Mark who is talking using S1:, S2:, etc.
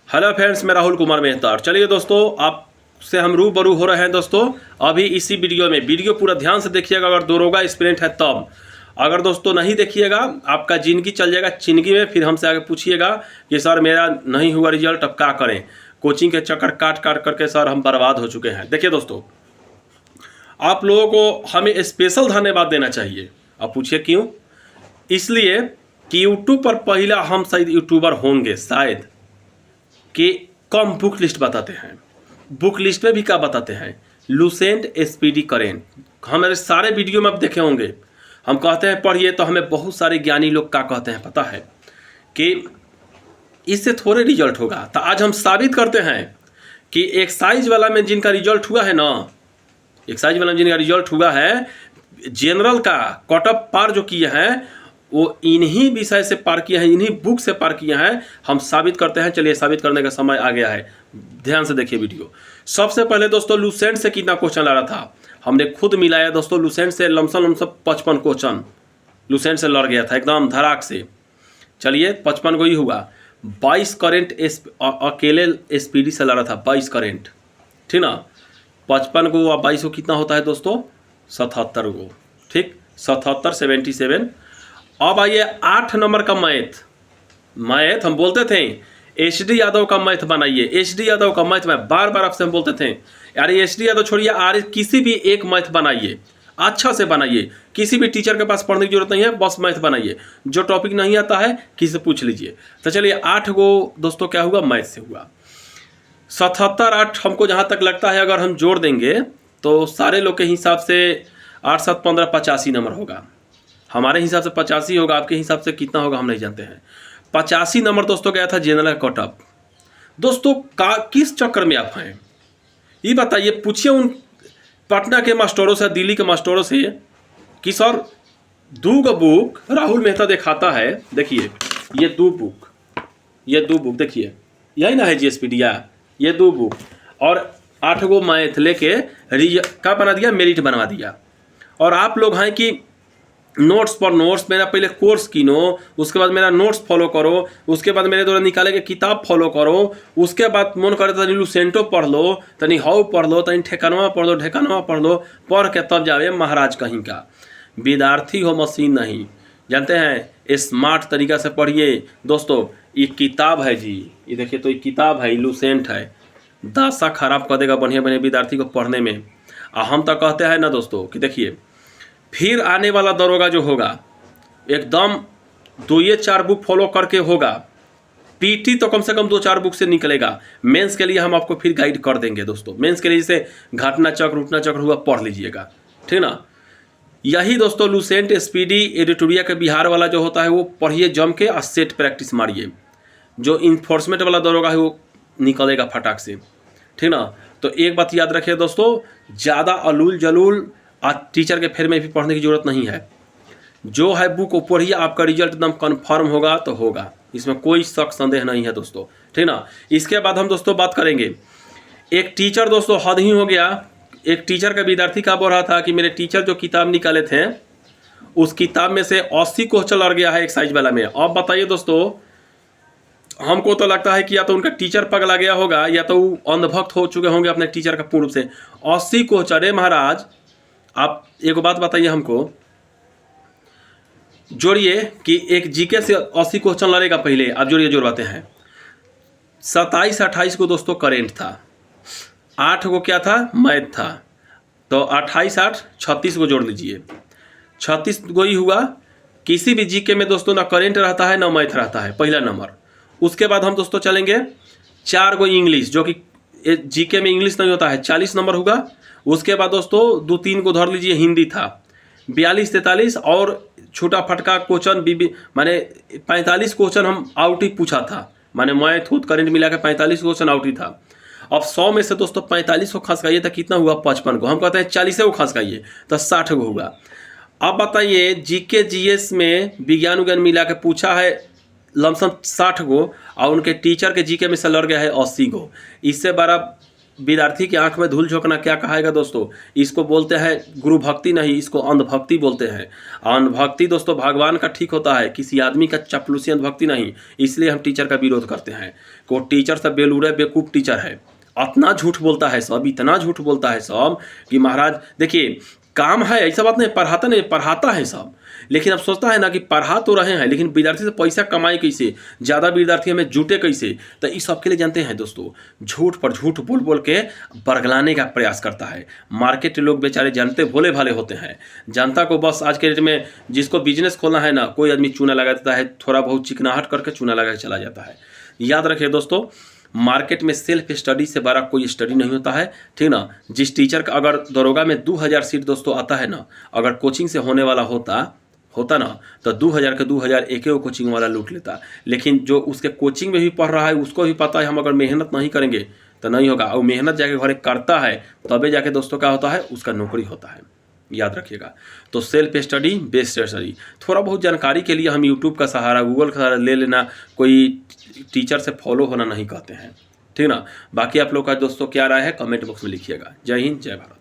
S1: Hello friends, मैं राहुल कुमार मेहता। और चलिए दोस्तों, आपसे हम रूबरू हो रहे हैं दोस्तों अभी इसी वीडियो में। वीडियो पूरा ध्यान से देखिएगा। अगर दरोगा एस्पिरेंट है तब, अगर दोस्तों नहीं देखिएगा आपका ज़िंदगी चल जाएगा चिंदगी में। फिर हमसे आगे पूछिएगा कि सर मेरा नहीं हुआ रिजल्ट, अब क्या करें। कोचिंग के चक्कर काट काट करके सर हम बर्बाद हो चुके हैं। देखिए दोस्तों, आप लोगों को हमें स्पेशल धन्यवाद देना चाहिए। अब पूछिए क्यों? इसलिए कि यूट्यूब पर पहला हम शायद यूट्यूबर होंगे शायद कि कम बुक लिस्ट बताते हैं। बुक लिस्ट में भी क्या बताते हैं? Lucent SPD current. हमारे सारे वीडियो में आप देखे होंगे, हम कहते हैं पढ़िए, तो हमें बहुत सारे ज्ञानी लोग क्या कहते हैं पता है कि इससे थोड़े रिजल्ट होगा। तो आज हम साबित करते हैं कि एक्साइज वाला में जिनका रिजल्ट हुआ है ना, एक्साइज वाला में जिनका रिजल्ट हुआ है, जनरल का कट ऑफ पार जो किए हैं वो इन्हीं विषय से पार किया है, इन्हीं बुक से पार किया है। हम साबित करते हैं। चलिए, साबित करने का समय आ गया है। ध्यान से देखिए वीडियो। सबसे पहले दोस्तों, लूसेंट से कितना क्वेश्चन ला रहा था हमने खुद मिलाया दोस्तों। लूसेंट से लमसम 55 क्वेश्चन लूसेंट से लड़ गया था एकदम धड़ाक से। चलिए, 55 को ही हुआ। 22 करेंट अकेले एसपीडी से लड़ा था, 22 करेंट, ठीक ना। 55 को और 22 को कितना होता है दोस्तों? 77 को, ठीक। 77 77। अब आइए 8 नंबर का मैथ हम बोलते थे एचडी यादव का मैथ बनाइए। एचडी यादव का मैथ में बार बार आपसे हम बोलते थे यार एचडी यादव छोड़िए, आर किसी भी एक मैथ बनाइए, अच्छा से बनाइए। किसी भी टीचर के पास पढ़ने की जरूरत नहीं है, बस मैथ बनाइए। जो टॉपिक नहीं आता है किसी से पूछ लीजिए। तो चलिए, 8 को दोस्तों क्या हुआ? मैथ से हुआ। 77 8 हमको जहाँ तक लगता है अगर हम जोड़ देंगे तो सारे लोग के हिसाब से 8 7 15 85 नंबर होगा। हमारे हिसाब से 85 होगा, आपके हिसाब से कितना होगा हम नहीं जानते हैं। 85 नंबर दोस्तों गया था जनरल कट ऑफ। दोस्तों किस चक्कर में आप हैं ये बताइए। पूछिए उन पटना के मास्टरों से, दिल्ली के मास्टरों से कि सर 2 बुक राहुल मेहता दिखाता है, देखिए ये 2 बुक देखिए, यही ना है जीएसपीडिया। ये 2 बुक और 8 गो मैथ लेके क्या बना दिया? मेरिट बनवा दिया। और आप लोग हैं कि नोट्स पर नोट्स, मेरा पहले कोर्स कीनो, उसके बाद मेरा नोट्स फॉलो करो, उसके बाद मेरे द्वारा निकाले के किताब फॉलो करो, उसके बाद मन करे तनी लूसेंटो पढ़ लो, तनी हाउ पढ़ लो, तनी ठेकानवा पढ़ लो, ढेकानवा पढ़ लो, पढ़ के तब जावे महाराज कहीं का। विद्यार्थी हो, मशीन नहीं। जानते हैं, स्मार्ट तरीका से पढ़िए दोस्तों। ये किताब है जी, ये देखिए तो ये किताब है, लूसेंट है। दासा खराब कर देगा बढ़िया बढ़िया विद्यार्थी को पढ़ने में। हम तो कहते हैं ना दोस्तों कि देखिए, फिर आने वाला दरोगा जो होगा एकदम 2-4 बुक फॉलो करके होगा। पीटी तो कम से कम 2-4 बुक से निकलेगा। मेंस के लिए हम आपको फिर गाइड कर देंगे दोस्तों। मेंस के लिए जैसे घटना चक्र उठना चक्र हुआ, पढ़ लीजिएगा, ठीक ना। यही दोस्तों लूसेंट एसपीडी एडिटोरिया के बिहार वाला जो होता है वो पढ़िए जम के और सेट प्रैक्टिस मारिए। जो इन्फोर्समेंट वाला दरोगा है वो निकलेगा फटाक से, ठीक ना। तो एक बात याद रखिए दोस्तों, ज़्यादा अलूल जलूल आज टीचर के फेर में भी पढ़ने की जरूरत नहीं है। जो है बुक को पढ़िए, आपका रिजल्ट एकदम कन्फर्म होगा तो होगा, इसमें कोई शक संदेह नहीं है दोस्तों, ठीक ना। इसके बाद हम दोस्तों बात करेंगे, एक टीचर दोस्तों हद ही हो गया। एक टीचर का विद्यार्थी का बोल रहा था कि मेरे टीचर जो किताब निकाले थे उस किताब में से 80 क्वेश्चन लड़ गया है एक्साइज वाला में। अब बताइए दोस्तों, हमको तो लगता है कि या तो उनका टीचर पगला गया होगा या तो वो अंधभक्त हो चुके होंगे अपने टीचर का पूर्व से। 80 क्वेश्चन, अरे महाराज आप एक बात बताइए हमको, जोड़िए कि एक जीके से 80 क्वेश्चन लड़ेगा। पहले आप जोड़िए, जोड़वाते हैं। 27 28 को दोस्तों करेंट था, 8 को क्या था? मैथ था। तो 28 8 36 को जोड़ लीजिए, 36 को ही हुआ। किसी भी जीके में दोस्तों ना करेंट रहता है ना मैथ रहता है, पहला नंबर। उसके बाद हम दोस्तों चलेंगे 4 को इंग्लिश, जो कि जीके में इंग्लिश नहीं होता है, 40 नंबर होगा। उसके बाद दोस्तों 2-3 को धर लीजिए, हिंदी था 42 43 और छोटा फटका क्वेश्चन माने 45 क्वेश्चन हम आउट ही पूछा था। माने मैथ खुद करेंट मिला के 45 क्वेश्चन आउट ही था। अब 100 में से दोस्तों 45 को खसकाइए तो कितना हुआ? 55 को। हम कहते हैं 40 को खसकाइए तो 60 को हुआ। अब बताइए, जीके जीएस में विज्ञान उज्ञान मिला के पूछा है लमसम 60 को और उनके टीचर के जीके में से लड़ गया है 80 को। इससे बड़ा विद्यार्थी की आंख में धूल झोंकना क्या कहाएगा दोस्तों? इसको बोलते हैं गुरु भक्ति नहीं, इसको अंधभक्ति बोलते हैं। अंधभक्ति दोस्तों भगवान का ठीक होता है, किसी आदमी का चपलूसी अंधभक्ति नहीं। इसलिए हम टीचर का विरोध करते हैं। को टीचर सब बेलूरे बेवकूफ़ टीचर है, इतना झूठ बोलता है सब, इतना झूठ बोलता है सब कि महाराज देखिए काम है, ऐसा बात नहीं, पढ़ाता नहीं, पढ़ाता है सब, लेकिन अब सोचता है ना कि पढ़ा तो रहे हैं लेकिन विद्यार्थी से पैसा कमाए कैसे, ज़्यादा विद्यार्थी हमें जुटे कैसे। तो इस सब के लिए जानते हैं दोस्तों, झूठ पर झूठ बोल बोल के बरगलाने का प्रयास करता है। मार्केट लोग बेचारे जानते भोले भाले होते हैं, जनता को बस आज के डेट में जिसको बिजनेस खोलना है ना, कोई आदमी चूना लगा देता है, थोड़ा बहुत चिकनाहट करके चूना लगा के चला जाता है। याद रखिए दोस्तों, मार्केट में सेल्फ स्टडी से बड़ा कोई स्टडी नहीं होता है, ठीक ना। जिस टीचर का अगर दरोगा में 2000 सीट दोस्तों आता है ना, अगर कोचिंग से होने वाला होता ना तो 2000 के 2000 एक ही कोचिंग वाला लूट लेता। लेकिन जो उसके कोचिंग में भी पढ़ रहा है उसको भी पता है हम अगर मेहनत नहीं करेंगे तो नहीं होगा, और मेहनत जाके घरे करता है तबे जाके दोस्तों क्या होता है, उसका नौकरी होता है। याद रखिएगा। तो सेल्फ स्टडी बेस्ट स्टडी। थोड़ा बहुत जानकारी के लिए हम यूट्यूब का सहारा, गूगल का सहारा ले लेना, कोई टीचर से फॉलो होना नहीं कहते हैं, ठीक ना। बाकी आप लोग का दोस्तों क्या राय है कमेंट बॉक्स में लिखिएगा। जय हिंद, जय भारत।